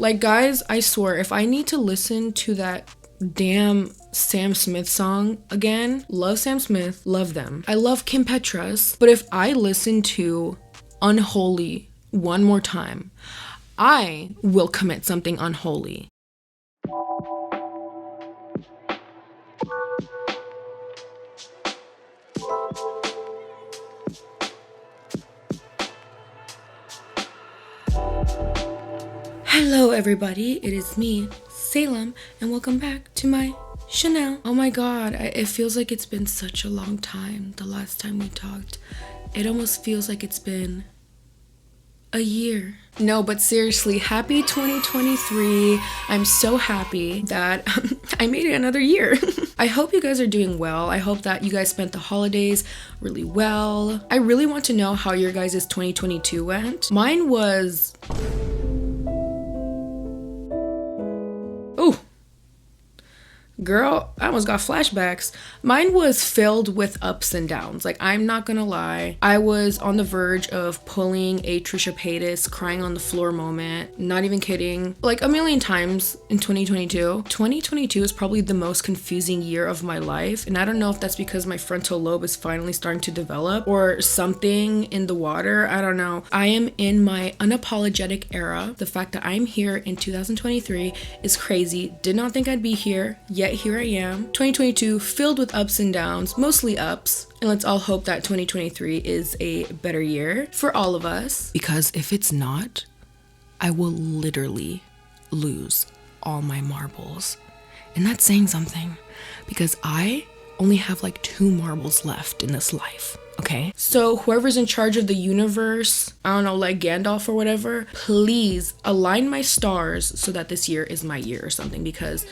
Like, guys, I swear, if I need to listen to that damn Sam Smith song again, love Sam Smith, love them. I love Kim Petras, but if I listen to Unholy one more time, I will commit something unholy. Hello everybody, it is me, Salem, and welcome back to my channel. Oh my god, it feels like it's been such a long time, the last time we talked. It almost feels like it's been a year. No, but seriously, happy 2023. I'm so happy that I made it another year. I hope you guys are doing well. I hope that you guys spent the holidays really well. I really want to know how your guys' 2022 went. Mine was... Oh, girl, I almost got flashbacks. Mine was filled with ups and downs. Like, I'm not gonna lie. I was on the verge of pulling a Trisha Paytas crying on the floor moment. Not even kidding. Like, a million times in 2022. 2022 is probably the most confusing year of my life. And I don't know if that's because my frontal lobe is finally starting to develop or something in the water. I don't know. I am in my unapologetic era. The fact that I'm here in 2023 is crazy. Did not think I'd be here, yet here I am. 2022 filled with ups and downs, mostly ups. And let's all hope that 2023 is a better year for all of us. Because if it's not, I will literally lose all my marbles. And that's saying something, because I only have like 2 marbles left in this life. Okay, so whoever's in charge of the universe, I don't know, like Gandalf or whatever, please align my stars so that this year is my year or something, because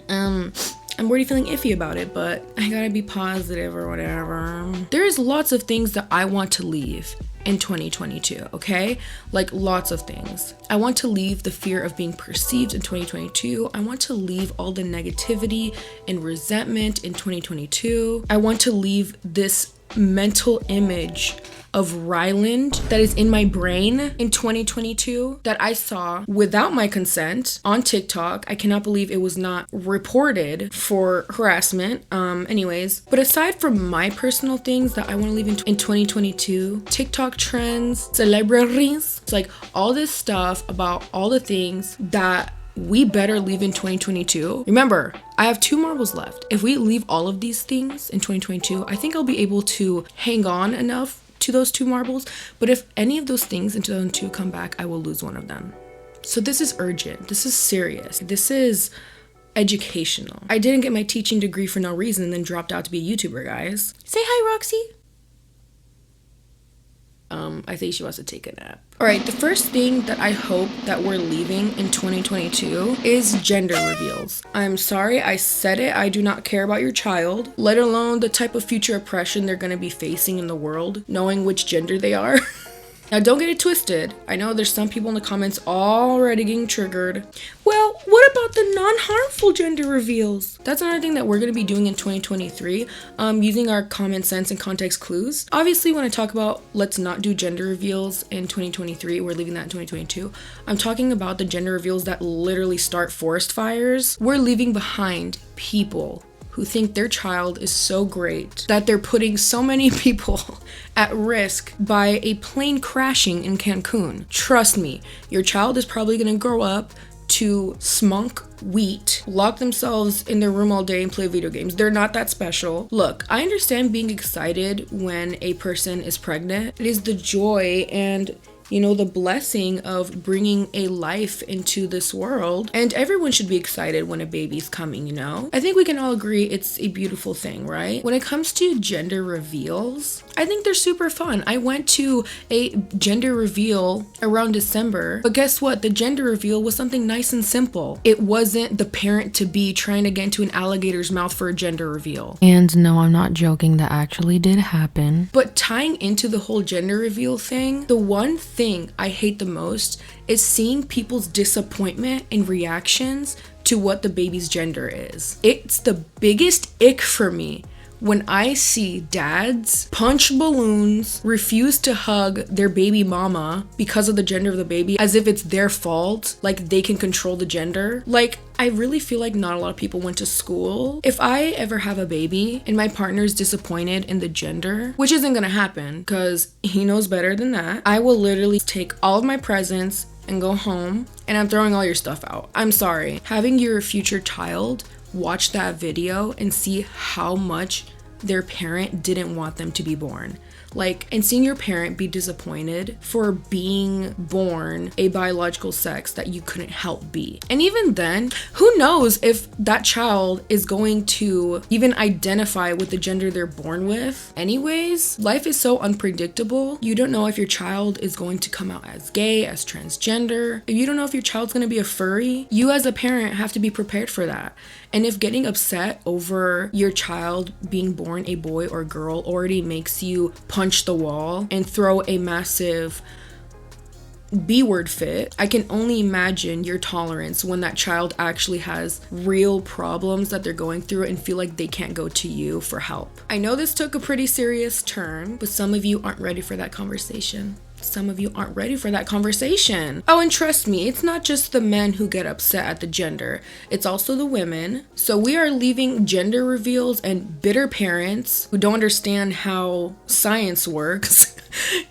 I'm already feeling iffy about it, but I gotta be positive or whatever. There's lots of things that I want to leave in 2022, okay? Like, lots of things. I want to leave the fear of being perceived in 2022. I want to leave all the negativity and resentment in 2022. I want to leave this mental image of Ryland that is in my brain in 2022 that I saw without my consent on TikTok. I cannot believe it was not reported for harassment. Anyways, but aside from my personal things that I want to leave in 2022, TikTok trends, celebrities, it's like all this stuff about all the things that we better leave in 2022. Remember, I have 2 marbles left. If we leave all of these things in 2022, I think I'll be able to hang on enough to those 2 marbles. But if any of those things in 2002 come back, I will lose one of them. So this is urgent. This is serious. This is educational. I didn't get my teaching degree for no reason and then dropped out to be a YouTuber, guys. Say hi, Roxy. I think she wants to take a nap. All right, the first thing that I hope that we're leaving in 2022 is gender reveals. I'm sorry, I said it. I do not care about your child, let alone the type of future oppression they're going to be facing in the world, knowing which gender they are. Now, don't get it twisted. I know there's some people in the comments already getting triggered. Well, what about the non-harmful gender reveals? That's another thing that we're going to be doing in 2023, using our common sense and context clues. Obviously, when I talk about let's not do gender reveals in 2023, we're leaving that in 2022. I'm talking about the gender reveals that literally start forest fires. We're leaving behind people who think their child is so great that they're putting so many people at risk by a plane crashing in Cancun. Trust me, your child is probably gonna grow up to smunk wheat, lock themselves in their room all day and play video games. They're not that special. Look, I understand being excited when a person is pregnant. It is the joy and the blessing of bringing a life into this world. And everyone should be excited when a baby's coming, I think we can all agree it's a beautiful thing, right? When it comes to gender reveals, I think they're super fun. I went to a gender reveal around December, but guess what? The gender reveal was something nice and simple. It wasn't the parent-to-be trying to get into an alligator's mouth for a gender reveal. And no, I'm not joking, that actually did happen. But tying into the whole gender reveal thing, the one thing I hate the most is seeing people's disappointment and reactions to what the baby's gender is. It's the biggest ick for me When I see dads punch balloons, refuse to hug their baby mama because of the gender of the baby, as if it's their fault, like they can control the gender. Like, I really feel like not a lot of people went to school. If I ever have a baby and my partner's disappointed in the gender, which isn't gonna happen because he knows better than that, I will literally take all of my presents and go home and I'm throwing all your stuff out. I'm sorry. Having your future child watch that video and see how much their parent didn't want them to be born. Like, and seeing your parent be disappointed for being born a biological sex that you couldn't help be. And even then, who knows if that child is going to even identify with the gender they're born with. Anyways, life is so unpredictable. You don't know if your child is going to come out as gay, as transgender. You don't know if your child's going to be a furry. You as a parent have to be prepared for that. And if getting upset over your child being born a boy or girl already makes you punch the wall and throw a massive B-word fit, I can only imagine your tolerance when that child actually has real problems that they're going through and feel like they can't go to you for help. I know this took a pretty serious turn, but some of you aren't ready for that conversation. Some of you aren't ready for that conversation. Oh, and trust me, it's not just the men who get upset at the gender. It's also the women. So we are leaving gender reveals and bitter parents who don't understand how science works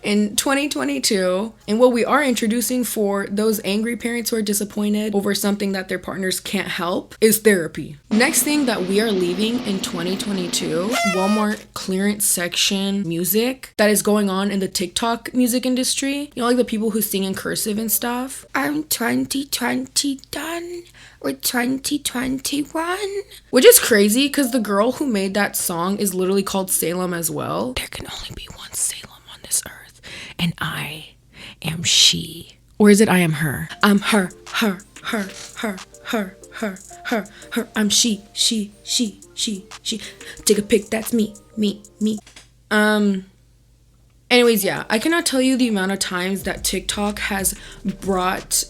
in 2022. And what we are introducing for those angry parents who are disappointed over something that their partners can't help is therapy. Next thing that we are leaving in 2022, Walmart clearance section music that is going on in the TikTok music industry. You know, like the people who sing in cursive and stuff. I'm 2020 done with 2021. Which is crazy because the girl who made that song is literally called Salem as well. There can only be one Salem on this earth, and I am she. Or is it I am her? I'm her. I'm she. Take a pic, that's me. Anyways, yeah, I cannot tell you the amount of times that TikTok has brought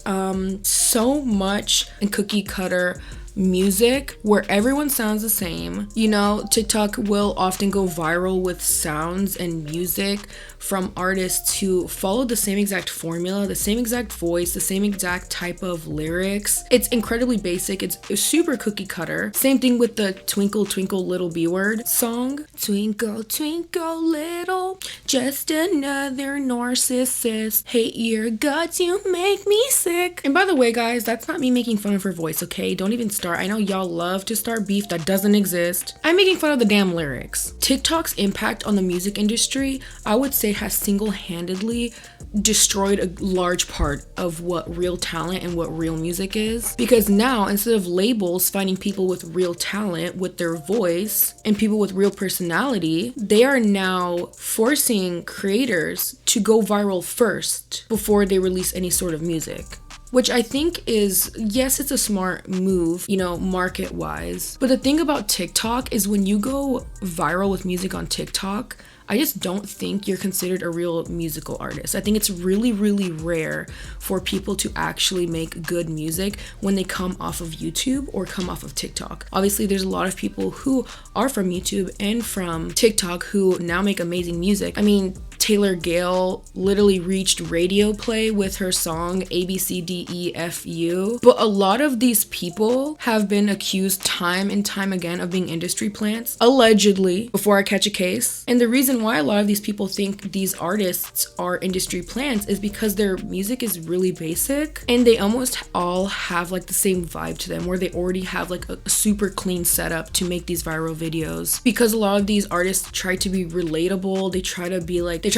so much in cookie cutter music where everyone sounds the same. You know, TikTok will often go viral with sounds and music from artists who follow the same exact formula, the same exact voice, the same exact type of lyrics. It's incredibly basic. It's super cookie cutter. Same thing with the Twinkle Twinkle Little B-Word song. Twinkle Twinkle Little, just another narcissist. Hate your guts, you make me sick. And by the way, guys, that's not me making fun of her voice, okay? Don't even start. I know y'all love to start beef that doesn't exist. I'm making fun of the damn lyrics. TikTok's impact on the music industry, I would say, has single-handedly destroyed a large part of what real talent and what real music is. Because now, instead of labels finding people with real talent with their voice and people with real personality, they are now forcing creators to go viral first before they release any sort of music. Which I think is, yes, it's a smart move, you know, market-wise. But the thing about TikTok is when you go viral with music on TikTok, I just don't think you're considered a real musical artist. I think it's really, really rare for people to actually make good music when they come off of YouTube or come off of TikTok. Obviously, there's a lot of people who are from YouTube and from TikTok who now make amazing music. I mean, Taylor Gale literally reached radio play with her song ABCDEFU. But a lot of these people have been accused time and time again of being industry plants, allegedly, before I catch a case. And the reason why a lot of these people think these artists are industry plants is because their music is really basic and they almost all have like the same vibe to them, where they already have like a super clean setup to make these viral videos. Because a lot of these artists try to be relatable, they try to be like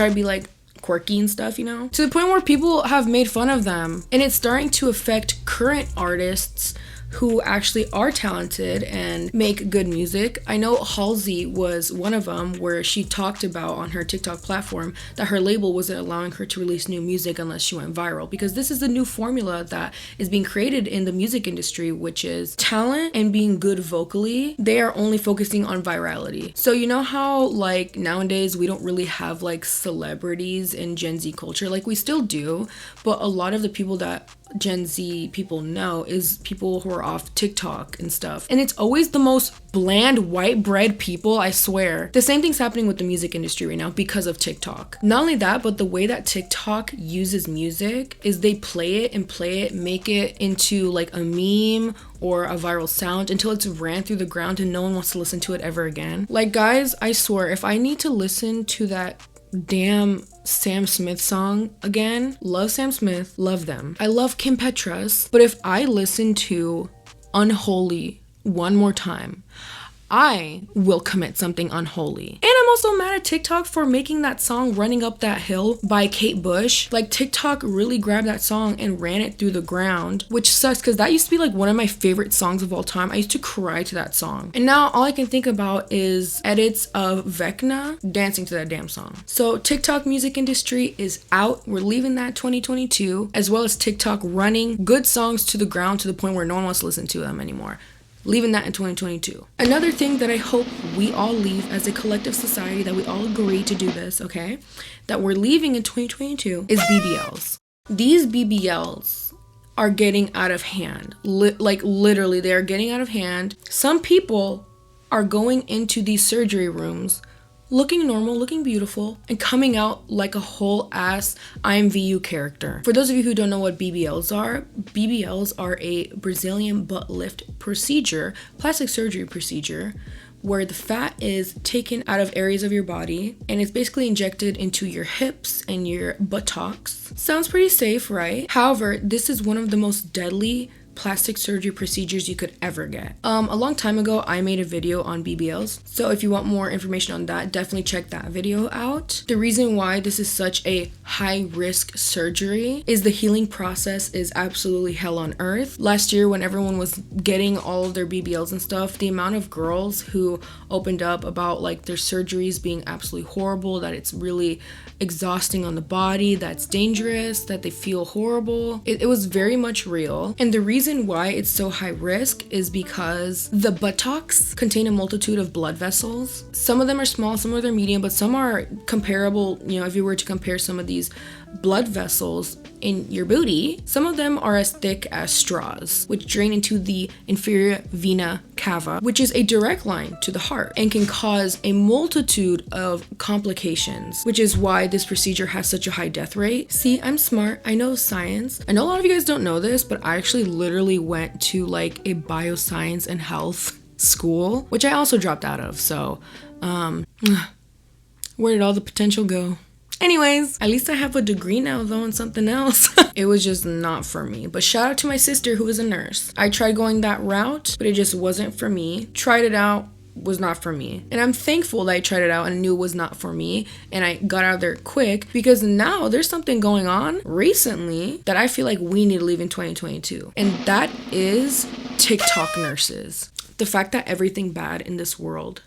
quirky and stuff, you know, to the point where people have made fun of them. And it's starting to affect current artists who actually are talented and make good music. I know Halsey was one of them, where she talked about on her TikTok platform that her label wasn't allowing her to release new music unless she went viral, because this is the new formula that is being created in the music industry, which is talent and being good vocally. They are only focusing on virality. So you know how like nowadays we don't really have like celebrities in Gen Z culture? Like we still do, but a lot of the people that Gen Z people know is people who are off TikTok and stuff. And it's always the most bland white bread people, I swear. The same thing's happening with the music industry right now because of TikTok. Not only that, but the way that TikTok uses music is they play it, make it into like a meme or a viral sound until it's ran through the ground and no one wants to listen to it ever again. Like, guys, I swear, if I need to listen to that damn Sam Smith song again, love Sam Smith, love them. I love Kim Petras, but if I listen to Unholy one more time, I will commit something unholy. And I'm also mad at TikTok for making that song Running Up That Hill by Kate Bush. Like, TikTok really grabbed that song and ran it through the ground, which sucks because that used to be like one of my favorite songs of all time. I used to cry to that song. And now all I can think about is edits of Vecna dancing to that damn song. So TikTok music industry is out. We're leaving that 2022, as well as TikTok running good songs to the ground to the point where no one wants to listen to them anymore. Leaving that in 2022. Another thing that I hope we all leave as a collective society, that we all agree to do this, okay? That we're leaving in 2022 is BBLs. These BBLs are getting out of hand. Like, literally, they are getting out of hand. Some people are going into these surgery rooms looking normal, looking beautiful, and coming out like a whole ass IMVU character. For those of you who don't know what BBLs are a Brazilian butt lift procedure, plastic surgery procedure, where the fat is taken out of areas of your body and it's basically injected into your hips and your buttocks. Sounds pretty safe, right? However, this is one of the most deadly plastic surgery procedures you could ever get. A long time ago, I made a video on BBLs. So if you want more information on that, definitely check that video out. The reason why this is such a high risk surgery is the healing process is absolutely hell on earth. Last year, when everyone was getting all of their BBLs and stuff, the amount of girls who opened up about like their surgeries being absolutely horrible, that it's really exhausting on the body, that's dangerous, that they feel horrible. It was very much real. And the reason why it's so high risk is because the buttocks contain a multitude of blood vessels. Some of them are small, some of them are medium, but some are comparable. You know, if you were to compare some of these blood vessels in your booty, some of them are as thick as straws, which drain into the inferior vena cava, which is a direct line to the heart and can cause a multitude of complications, which is why this procedure has such a high death rate. See, I'm smart. I know science. I know a lot of you guys don't know this, but I actually literally went to like a bioscience and health school, which I also dropped out of. So, where did all the potential go? Anyways, at least I have a degree now though in something else. It was just not for me. But shout out to my sister who is a nurse. I tried going that route, but it just wasn't for me. Tried it out, was not for me. And I'm thankful that I tried it out and knew it was not for me. And I got out of there quick because now there's something going on recently that I feel like we need to leave in 2022. And that is TikTok nurses. The fact that everything bad in this world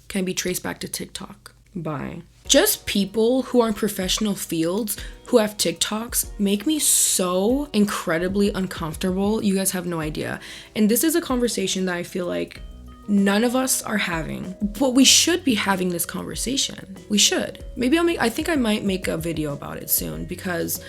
can be traced back to TikTok. Bye. Just people who are in professional fields who have TikToks make me so incredibly uncomfortable. You guys have no idea. And this is a conversation that I feel like none of us are having, but we should be having this conversation. We should. Maybe I think I might make a video about it soon because,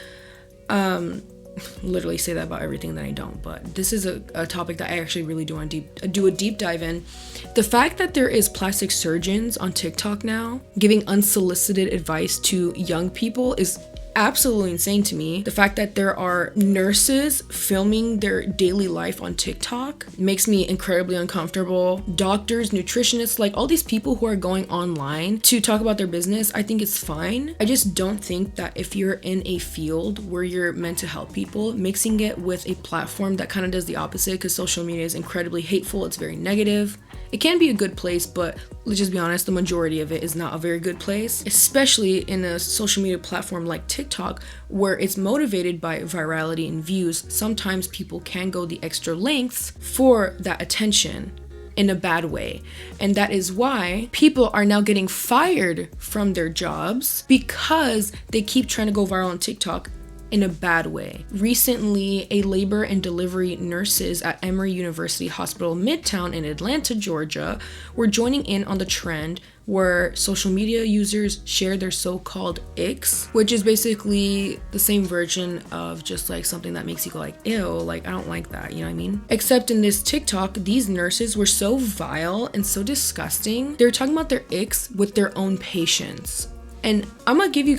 literally say that about everything that I don't, but this is a topic that I actually really do want to do a deep dive in. The fact that there is plastic surgeons on TikTok now giving unsolicited advice to young people is absolutely insane to me. The fact that there are nurses filming their daily life on TikTok makes me incredibly uncomfortable. Doctors, nutritionists, like all these people who are going online to talk about their business, I think it's fine. I just don't think that if you're in a field where you're meant to help people, mixing it with a platform that kind of does the opposite, because social media is incredibly hateful, it's very negative. It can be a good place, but let's just be honest, the majority of it is not a very good place, especially in a social media platform like TikTok, where it's motivated by virality and views. Sometimes people can go the extra lengths for that attention in a bad way. And that is why people are now getting fired from their jobs because they keep trying to go viral on TikTok in a bad way. Recently, a labor and delivery nurses at Emory University Hospital Midtown in Atlanta, Georgia, were joining in on the trend where social media users share their so-called icks, which is basically the same version of just like something that makes you go like, ew, like I don't like that, you know what I mean? Except in this TikTok, these nurses were so vile and so disgusting. They were talking about their icks with their own patients. And I'm gonna tell you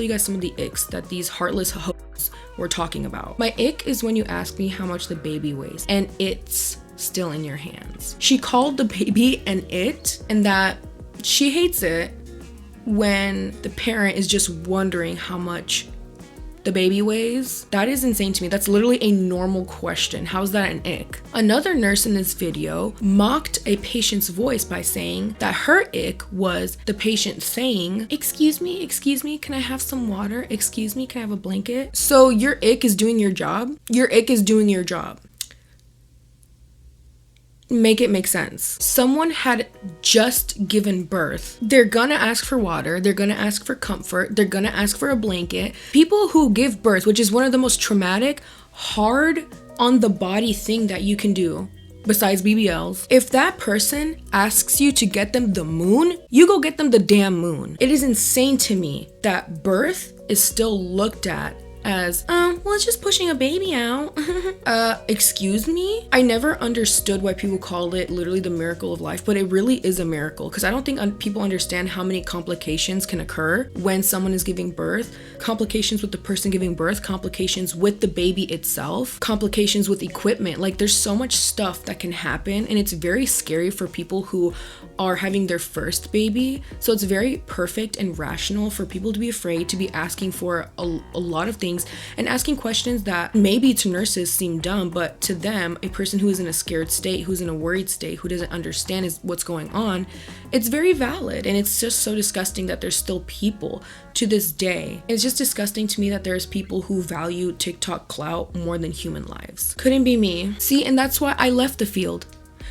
guys some of the icks that these heartless hoes were talking about. My ick is when you ask me how much the baby weighs and it's still in your hands. She called the baby an it, and that she hates it when the parent is just wondering how much the baby weighs. That is insane to me. That's literally a normal question. How's that an ick? Another nurse in this video mocked a patient's voice by saying that her ick was the patient saying, excuse me, can I have some water? Excuse me, can I have a blanket? So your ick is doing your job? Your ick is doing your job. Make it make sense. Someone had just given birth. They're gonna ask for water. They're gonna ask for comfort. They're gonna ask for a blanket. People who give birth, which is one of the most traumatic, hard on the body thing that you can do besides BBLs. If that person asks you to get them the moon, you go get them the damn moon. It is insane to me that birth is still looked at as, well, it's just pushing a baby out. Excuse me? I never understood why people call it literally the miracle of life, but it really is a miracle because I don't think people understand how many complications can occur when someone is giving birth. Complications with the person giving birth, complications with the baby itself, complications with equipment. Like there's so much stuff that can happen, and it's very scary for people who are having their first baby. So it's very perfect and rational for people to be afraid, to be asking for a lot of things and asking questions that maybe to nurses seem dumb, but to them, a person who is in a scared state, who's in a worried state, who doesn't understand what's going on, it's very valid. And it's just so disgusting that there's still people to this day. It's just disgusting to me that there's people who value TikTok clout more than human lives. Couldn't be me. See, and that's why I left the field.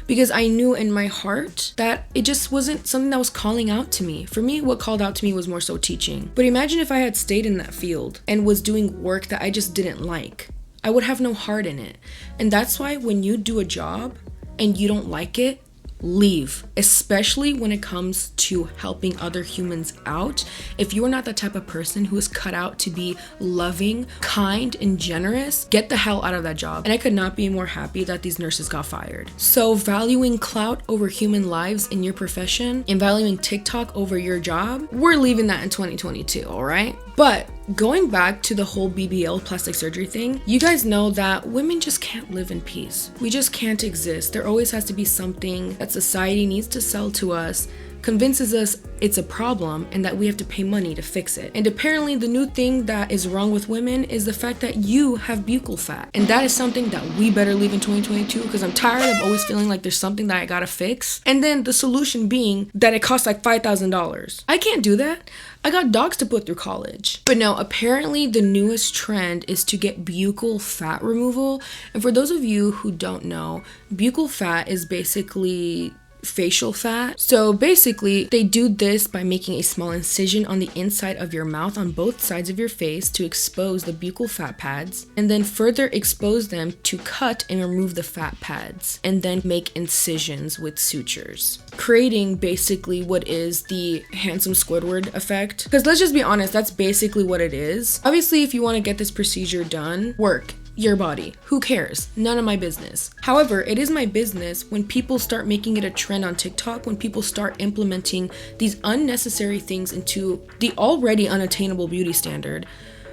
Because I knew in my heart that it just wasn't something that was calling out to me. For me, what called out to me was more so teaching. But imagine if I had stayed in that field and was doing work that I just didn't like. I would have no heart in it. And that's why when you do a job and you don't like it, leave, especially when it comes to helping other humans out. If you are not the type of person who is cut out to be loving, kind, and generous, get the hell out of that job. And I could not be more happy that these nurses got fired. So valuing clout over human lives in your profession and valuing TikTok over your job, we're leaving that in 2022, all right? But going back to the whole BBL plastic surgery thing, you guys know that women just can't live in peace. We just can't exist. There always has to be something that society needs to sell to us, convinces us it's a problem and that we have to pay money to fix it. And apparently the new thing that is wrong with women is the fact that you have buccal fat. And that is something that we better leave in 2022 because I'm tired of always feeling like there's something that I gotta fix. And then the solution being that it costs like $5,000. I can't do that. I got dogs to put through college. But no, apparently the newest trend is to get buccal fat removal. And for those of you who don't know, buccal fat is basically facial fat. So basically they do this by making a small incision on the inside of your mouth on both sides of your face to expose the buccal fat pads, and then further expose them to cut and remove the fat pads, and then make incisions with sutures, creating basically what is the handsome Squidward effect. Because let's just be honest, that's basically what it is. Obviously, if you want to get this procedure done, work your body. Who cares? None of my business. However, it is my business when people start making it a trend on TikTok, when people start implementing these unnecessary things into the already unattainable beauty standard,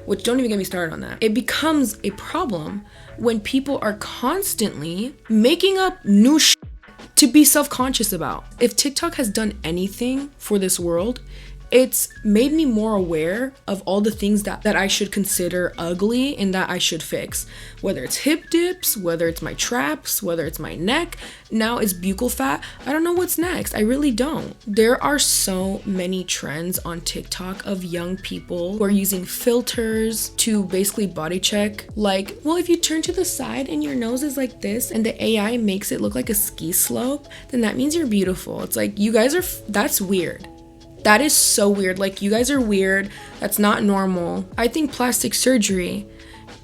which don't even get me started on that. It becomes a problem when people are constantly making up new shit to be self-conscious about. If TikTok has done anything for this world, it's made me more aware of all the things that I should consider ugly and that I should fix. Whether it's hip dips, whether it's my traps, whether it's my neck, now it's buccal fat. I don't know what's next. I really don't. There are so many trends on TikTok of young people who are using filters to basically body check. Like, well, if you turn to the side and your nose is like this and the AI makes it look like a ski slope, then that means you're beautiful. It's like, you guys are, that's weird. That is so weird. Like, you guys are weird. That's not normal. I think plastic surgery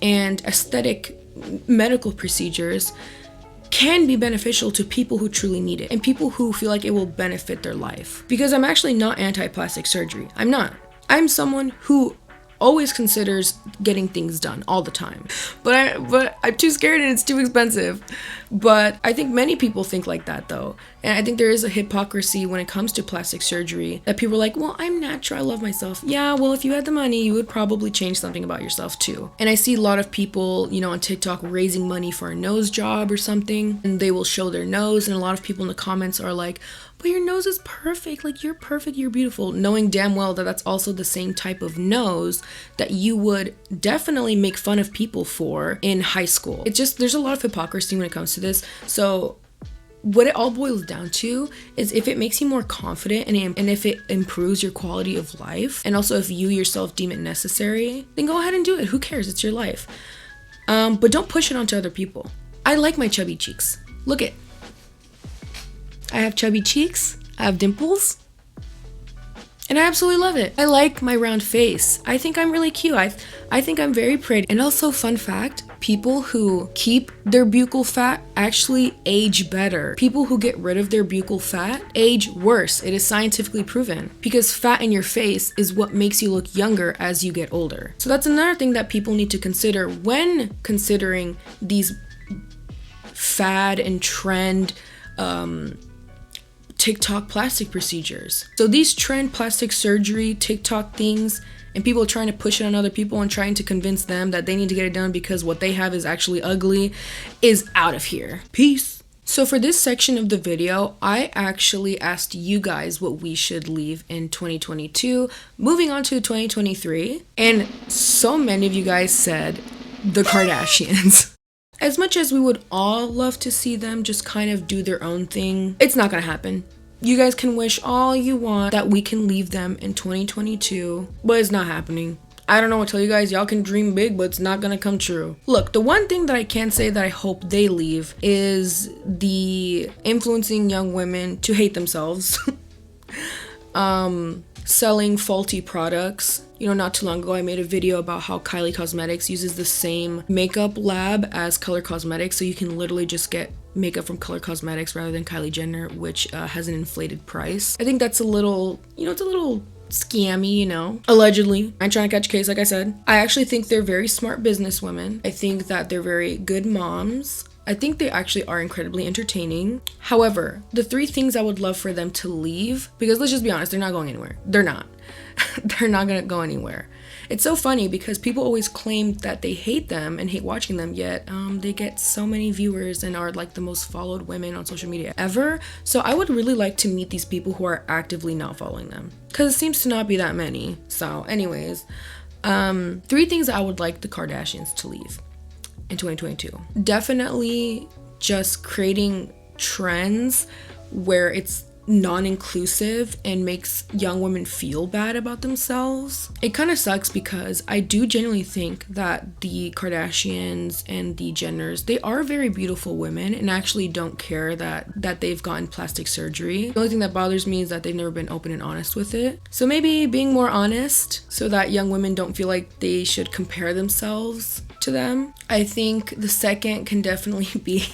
and aesthetic medical procedures can be beneficial to people who truly need it and people who feel like it will benefit their life. Because I'm actually not anti-plastic surgery. I'm not. I'm someone who always considers getting things done all the time. But I'm too scared and it's too expensive. But I think many people think like that though. And I think there is a hypocrisy when it comes to plastic surgery that people are like, well, I'm natural, I love myself. Yeah, well, if you had the money, you would probably change something about yourself too. And I see a lot of people, you know, on TikTok raising money for a nose job or something, and they will show their nose, and a lot of people in the comments are like, but your nose is perfect, like you're perfect, you're beautiful, knowing damn well that that's also the same type of nose that you would definitely make fun of people for in high school. It's just, there's a lot of hypocrisy when it comes to this. So what it all boils down to is if it makes you more confident and if it improves your quality of life, and also if you yourself deem it necessary, then go ahead and do it. Who cares? It's your life. But don't push it onto other people. I like my chubby cheeks. Look it. I have chubby cheeks. I have dimples. And I absolutely love it. I like my round face. I think I'm really cute. I think I'm very pretty. And also, fun fact, people who keep their buccal fat actually age better. People who get rid of their buccal fat age worse. It is scientifically proven. Because fat in your face is what makes you look younger as you get older. So that's another thing that people need to consider when considering these fad and trend TikTok plastic procedures. So these trend plastic surgery TikTok things, and people trying to push it on other people and trying to convince them that they need to get it done because what they have is actually ugly, is out of here. Peace. So for this section of the video, I actually asked you guys what we should leave in 2022, moving on to 2023, and so many of you guys said the Kardashians. As much as we would all love to see them just kind of do their own thing, it's not gonna happen. You guys can wish all you want that we can leave them in 2022, but it's not happening. I don't know what to tell you guys. Y'all can dream big, but it's not gonna come true. Look, the one thing that I can say that I hope they leave is the influencing young women to hate themselves. Selling faulty products. You know, not too long ago I made a video about how Kylie Cosmetics uses the same makeup lab as Color Cosmetics, so you can literally just get makeup from Color Cosmetics rather than Kylie Jenner, which has an inflated price. I think that's a little, you know, it's a little scammy, you know, allegedly. I'm trying to catch a case, like I said. I actually think they're very smart businesswomen. I think that they're very good moms. I think they actually are incredibly entertaining. However, the 3 things I would love for them to leave, because let's just be honest, they're not going anywhere. They're not. They're not gonna go anywhere. It's so funny because people always claim that they hate them and hate watching them, yet they get so many viewers and are like the most followed women on social media ever. So I would really like to meet these people who are actively not following them, because it seems to not be that many. So anyways, 3 things I would like the Kardashians to leave in 2022. Definitely just creating trends where it's non-inclusive and makes young women feel bad about themselves. It kind of sucks because I do genuinely think that the Kardashians and the Jenners, they are very beautiful women and actually don't care that they've gotten plastic surgery. The only thing that bothers me is that they've never been open and honest with it. So maybe being more honest so that young women don't feel like they should compare themselves to them. I think the second can definitely be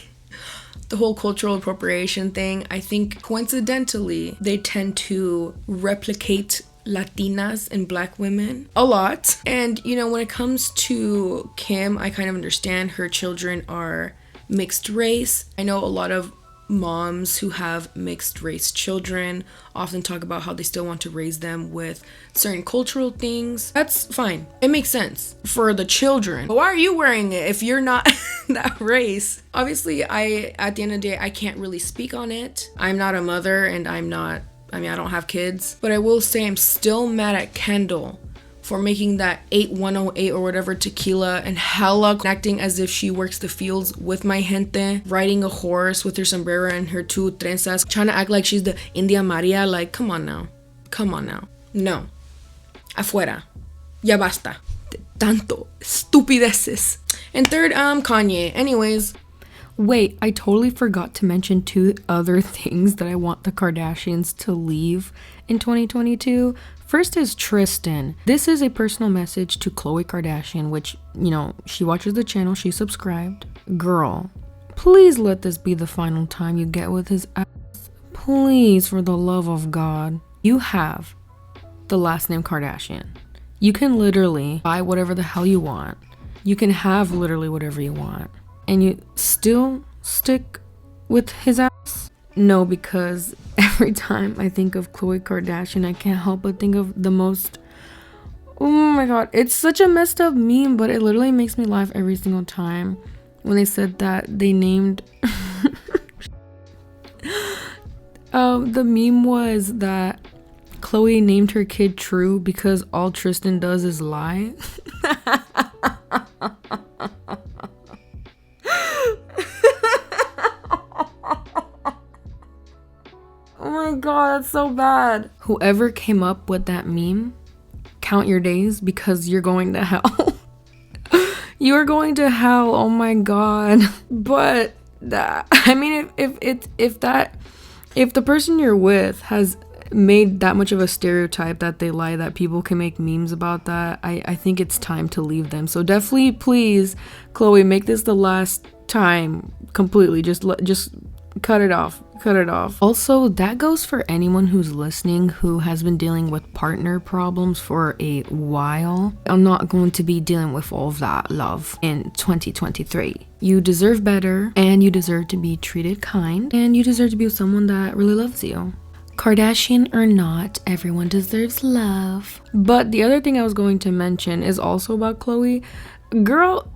the whole cultural appropriation thing. I think coincidentally, they tend to replicate Latinas and Black women a lot. And, you know, when it comes to Kim, I kind of understand her children are mixed race. I know a lot of moms who have mixed race children often talk about how they still want to raise them with certain cultural things. That's fine. It makes sense for the children. But why are you wearing it if you're not that race? Obviously, at the end of the day, I can't really speak on it. I'm not a mother and I don't have kids. But I will say I'm still mad at Kendall for making that 8108 or whatever tequila and hella acting as if she works the fields with my gente, riding a horse with her sombrero and her 2 trenzas, trying to act like she's the India Maria. Like, come on now. No. Afuera. Ya basta. De tanto estupideces. And third, Kanye. Anyways, Wait, I totally forgot to mention 2 other things that I want the Kardashians to leave in 2022. First is Tristan. This is a personal message to Khloe Kardashian, which, she watches the channel, she subscribed. Girl, please let this be the final time you get with his ass. Please, for the love of God. You have the last name Kardashian. You can literally buy whatever the hell you want. You can have literally whatever you want. And you still stick with his ass? No, because every time I think of Khloe Kardashian, I can't help but think of the most... Oh my god, it's such a messed up meme, but it literally makes me laugh every single time. When they said that they named... the meme was that Khloe named her kid True because all Tristan does is lie. Oh my god, that's so bad. Whoever came up with that meme, count your days because you're going to hell. You're going to hell, oh my god. But that, I mean, if the person you're with has made that much of a stereotype that they lie, that people can make memes about that, I think it's time to leave them. So definitely, please, Khloe, make this the last time completely. Just cut it off. Also, that goes for anyone who's listening who has been dealing with partner problems for a while. I'm not going to be dealing with all of that, love, in 2023. You deserve better, and you deserve to be treated kind, and you deserve to be with someone that really loves you. Kardashian or not, everyone deserves love. But the other thing I was going to mention is also about Khloe. Girl,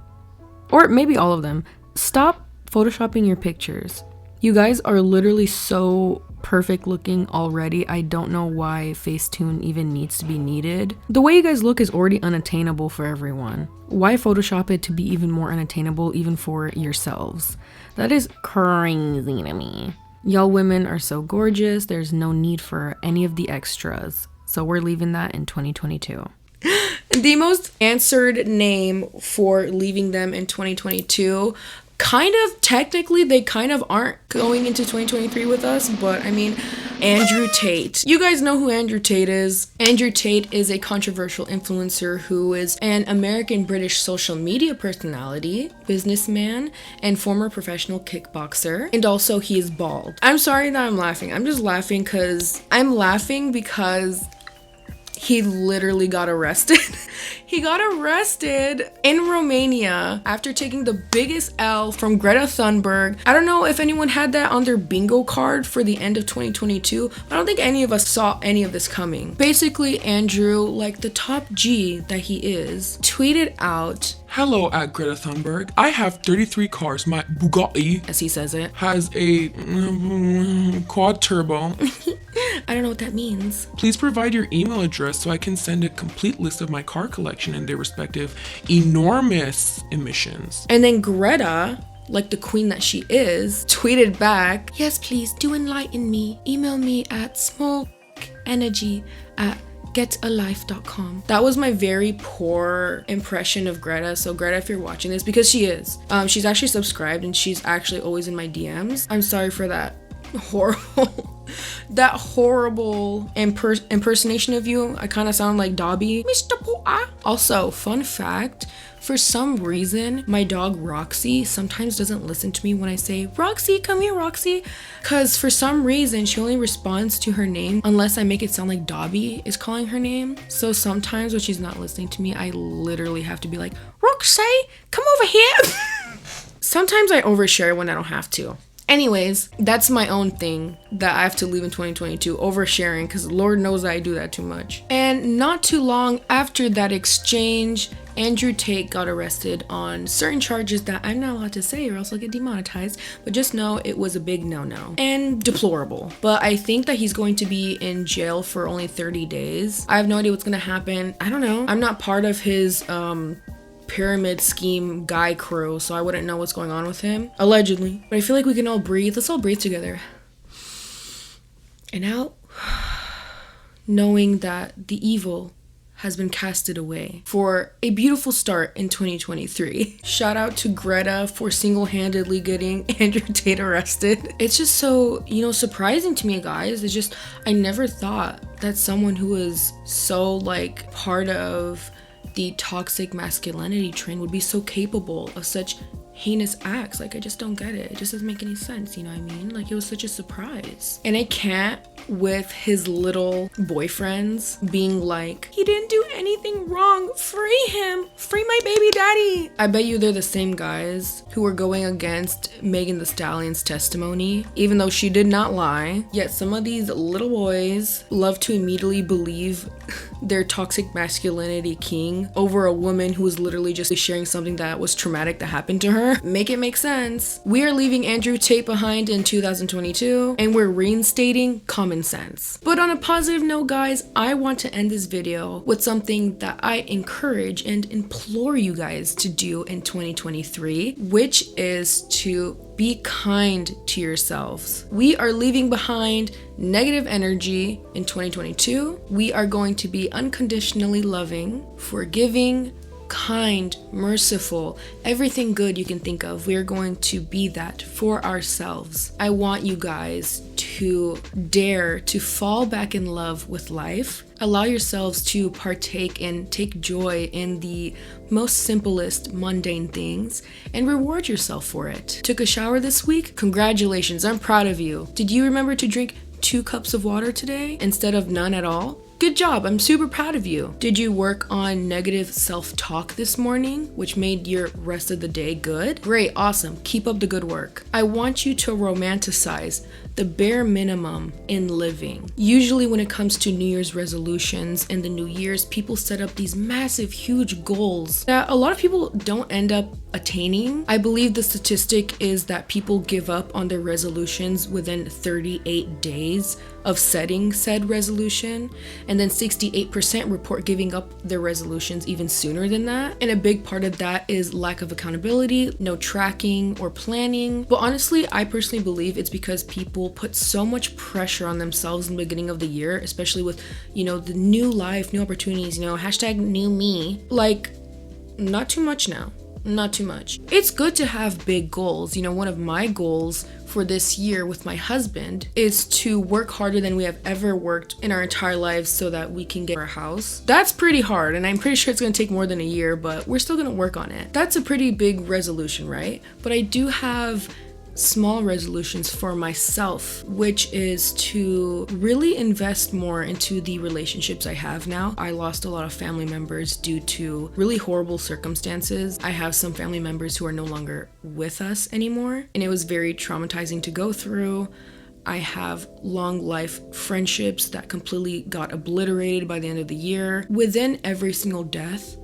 or maybe all of them, stop photoshopping your pictures. You guys are literally so perfect looking already. I don't know why Facetune even needs to be needed. The way you guys look is already unattainable for everyone. Why Photoshop it to be even more unattainable even for yourselves? That is crazy to me. Y'all women are so gorgeous. There's no need for any of the extras. So we're leaving that in 2022. The most answered name for leaving them in 2022, technically they kind of aren't going into 2023 with us, but I mean, Andrew Tate. You guys know who Andrew Tate is. Andrew Tate is a controversial influencer who is an American-British social media personality, businessman, and former professional kickboxer. And also he is bald. I'm sorry that I'm laughing. I'm just laughing because he literally got arrested. He got arrested in Romania after taking the biggest L from Greta Thunberg. I don't know if anyone had that on their bingo card for the end of 2022. I don't think any of us saw any of this coming. Basically, Andrew, like the top G that he is, tweeted out, "Hello at Greta Thunberg. I have 33 cars. My Bugatti," as he says it, "has a quad turbo." I don't know what that means. "Please provide your email address so I can send a complete list of my car collection and their respective enormous emissions." And then Greta, like the queen that she is, tweeted back, "Yes, please do enlighten me. Email me at smallenergy@getalife.com." That was my very poor impression of Greta. So Greta, if you're watching this, because she is, she's actually subscribed and she's actually always in my DMs. I'm sorry for that horrible impersonation of you. I kind of sound like Dobby. Mr. Poa. Also, fun fact, for some reason, my dog Roxy sometimes doesn't listen to me when I say, "Roxy, come here, Roxy." Because for some reason, she only responds to her name unless I make it sound like Dobby is calling her name. So sometimes when she's not listening to me, I literally have to be like, "Roxy, come over here." Sometimes I overshare when I don't have to. Anyways, that's my own thing that I have to leave in 2022, oversharing, because Lord knows I do that too much. And not too long after that exchange, Andrew Tate got arrested on certain charges that I'm not allowed to say or else I'll get demonetized, but just know it was a big no-no and deplorable. But I think that he's going to be in jail for only 30 days. I have no idea what's gonna happen. I don't know. I'm not part of his pyramid scheme guy crew, so I wouldn't know what's going on with him, allegedly. But I feel like we can all breathe. Let's all breathe together. And out, knowing that the evil has been casted away for a beautiful start in 2023. Shout out to Greta for single-handedly getting Andrew Tate arrested. It's just so, surprising to me, guys. It's just, I never thought that someone who is so like part of the toxic masculinity trend would be so capable of such heinous acts. Like, I just don't get it. It just doesn't make any sense, you know what I mean? Like, it was such a surprise. And I can't with his little boyfriends being like, he didn't do anything wrong, free him, free my baby daddy. I bet you they're the same guys who are going against Megan Thee Stallion's testimony, even though she did not lie. Yet some of these little boys love to immediately believe their toxic masculinity king over a woman who was literally just sharing something that was traumatic that happened to her. Make it make sense. We are leaving Andrew Tate behind in 2022, and we're reinstating common sense. But on a positive note, guys, I want to end this video with something that I encourage and implore you guys to do in 2023, which is to be kind to yourselves. We are leaving behind negative energy in 2022. We are going to be unconditionally loving, forgiving, kind, merciful, everything good you can think of. We are going to be that for ourselves. I want you guys to dare to fall back in love with life. Allow yourselves to partake and take joy in the most simplest, mundane things, and reward yourself for it. Took a shower this week? Congratulations, I'm proud of you. Did you remember to drink 2 cups of water today instead of none at all? Good job, I'm super proud of you. Did you work on negative self-talk this morning, which made your rest of the day good? Great, awesome, keep up the good work. I want you to romanticize the bare minimum in living. Usually when it comes to New Year's resolutions and the New Year's, people set up these massive, huge goals that a lot of people don't end up attaining. I believe the statistic is that people give up on their resolutions within 38 days of setting said resolution, and then 68% report giving up their resolutions even sooner than that. And a big part of that is lack of accountability, no tracking or planning. But honestly, I personally believe it's because people put so much pressure on themselves in the beginning of the year, especially with, the new life, new opportunities, hashtag new me. Like, not too much now. Not too much. It's good to have big goals. One of my goals for this year with my husband is to work harder than we have ever worked in our entire lives so that we can get our house. That's pretty hard, and I'm pretty sure it's going to take more than a year, but we're still going to work on it. That's a pretty big resolution, right? But I do have small resolutions for myself, which is to really invest more into the relationships I have now. I lost a lot of family members due to really horrible circumstances. I have some family members who are no longer with us anymore, and it was very traumatizing to go through. I have long life friendships that completely got obliterated by the end of the year. Within every single death,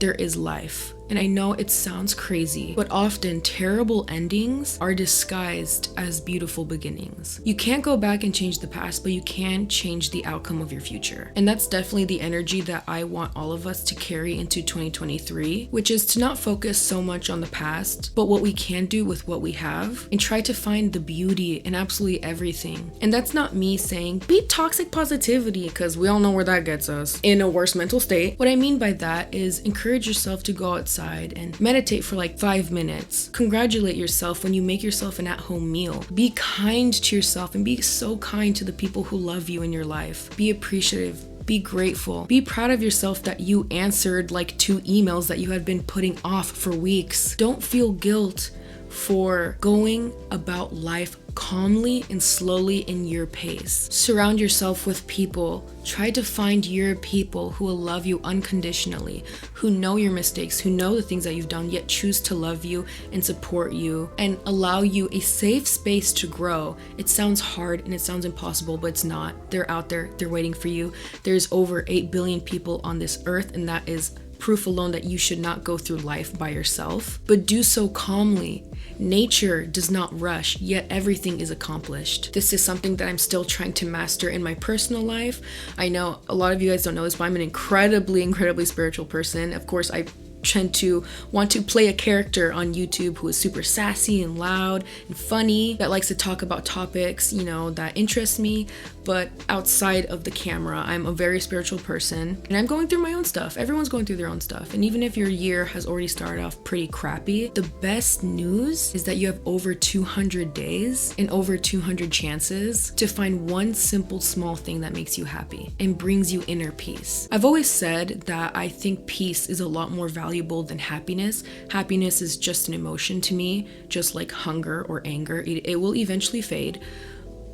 there is life. And I know it sounds crazy, but often terrible endings are disguised as beautiful beginnings. You can't go back and change the past, but you can change the outcome of your future. And that's definitely the energy that I want all of us to carry into 2023, which is to not focus so much on the past, but what we can do with what we have, and try to find the beauty in absolutely everything. And that's not me saying, be toxic positivity, because we all know where that gets us, in a worse mental state. What I mean by that is encourage yourself to go outside and meditate for like 5 minutes. Congratulate yourself when you make yourself an at-home meal. Be kind to yourself and be so kind to the people who love you in your life. Be appreciative. Be grateful. Be proud of yourself that you answered like 2 emails that you had been putting off for weeks. Don't feel guilt for going about life calmly and slowly in your pace. Surround yourself with people. Try to find your people who will love you unconditionally, who know your mistakes, who know the things that you've done, yet choose to love you and support you and allow you a safe space to grow. It sounds hard and it sounds impossible, but it's not. They're out there. They're waiting for you. There's over 8 billion people on this earth, and that is proof alone that you should not go through life by yourself, but do so calmly. Nature does not rush, yet everything is accomplished. This is something that I'm still trying to master in my personal life. I know a lot of you guys don't know this, but I'm an incredibly spiritual person. Of course, I tend to want to play a character on YouTube who is super sassy and loud and funny, that likes to talk about topics, you know, that interest me. But outside of the camera, I'm a very spiritual person and I'm going through my own stuff. Everyone's going through their own stuff. And even if your year has already started off pretty crappy, the best news is that you have over 200 days and over 200 chances to find one simple small thing that makes you happy and brings you inner peace. I've always said that I think peace is a lot more valuable than happiness. Happiness is just an emotion to me, just like hunger or anger. It will eventually fade.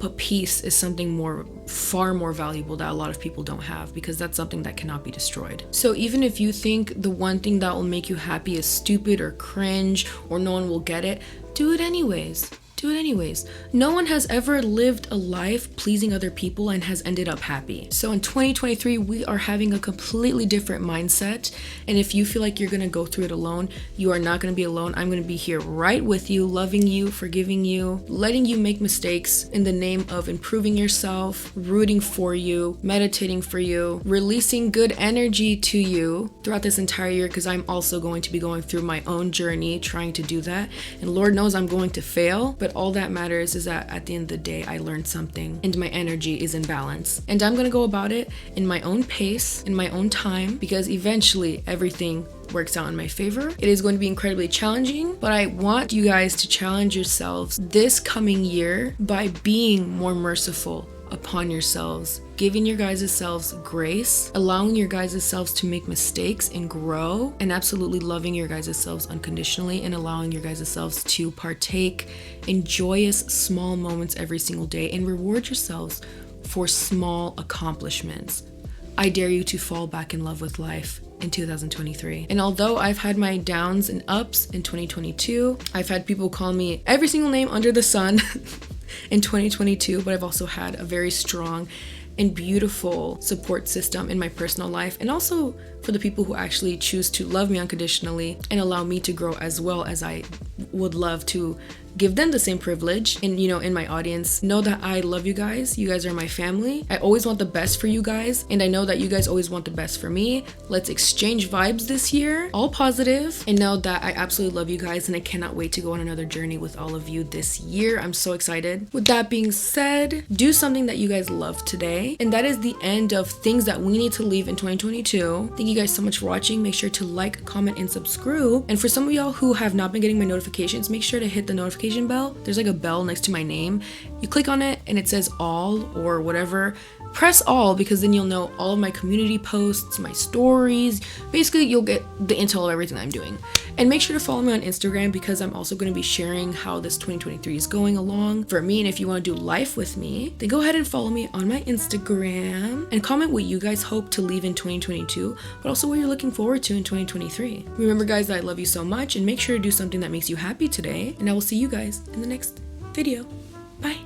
But peace is something far more valuable that a lot of people don't have, because that's something that cannot be destroyed. So even if you think the one thing that will make you happy is stupid or cringe or no one will get it, do it anyways. Do it anyways. No one has ever lived a life pleasing other people and has ended up happy. So in 2023, we are having a completely different mindset. And if you feel like you're gonna go through it alone, you are not gonna be alone. I'm gonna be here right with you, loving you, forgiving you, letting you make mistakes in the name of improving yourself, rooting for you, meditating for you, releasing good energy to you throughout this entire year, because I'm also going to be going through my own journey trying to do that. And Lord knows I'm going to fail, but all that matters is that at the end of the day, I learned something and my energy is in balance. And I'm gonna go about it in my own pace, in my own time, because eventually everything works out in my favor. It is going to be incredibly challenging, but I want you guys to challenge yourselves this coming year by being more merciful upon yourselves, giving your guys' selves grace, allowing your guys' selves to make mistakes and grow, and absolutely loving your guys' selves unconditionally and allowing your guys' selves to partake in joyous small moments every single day and reward yourselves for small accomplishments. I dare you to fall back in love with life in 2023. And although I've had my downs and ups in 2022, I've had people call me every single name under the sun in 2022, but I've also had a very strong and beautiful support system in my personal life, and also for the people who actually choose to love me unconditionally and allow me to grow as well, as I would love to give them the same privilege. And you know, in my audience, know that I love you guys. You guys are my family. I always want the best for you guys, and I know that you guys always want the best for me. Let's exchange vibes this year, all positive, and know that I absolutely love you guys, and I cannot wait to go on another journey with all of you this year. I'm so excited. With that being said, do something that you guys love today, and that is the end of things that we need to leave in 2022. Thank you guys so much for watching. Make sure to like, comment, and subscribe. And for some of y'all who have not been getting my notifications, make sure to hit the notification bell. There's like a bell next to my name. You click on it and it says all or whatever. Press all, because then you'll know all of my community posts, my stories. Basically, you'll get the intel of everything I'm doing. And make sure to follow me on Instagram, because I'm also going to be sharing how this 2023 is going along for me. And if you want to do life with me, then go ahead and follow me on my Instagram and comment what you guys hope to leave in 2022, but also what you're looking forward to in 2023. Remember, guys, that I love you so much, and make sure to do something that makes you happy today. And I will see you guys in the next video. Bye.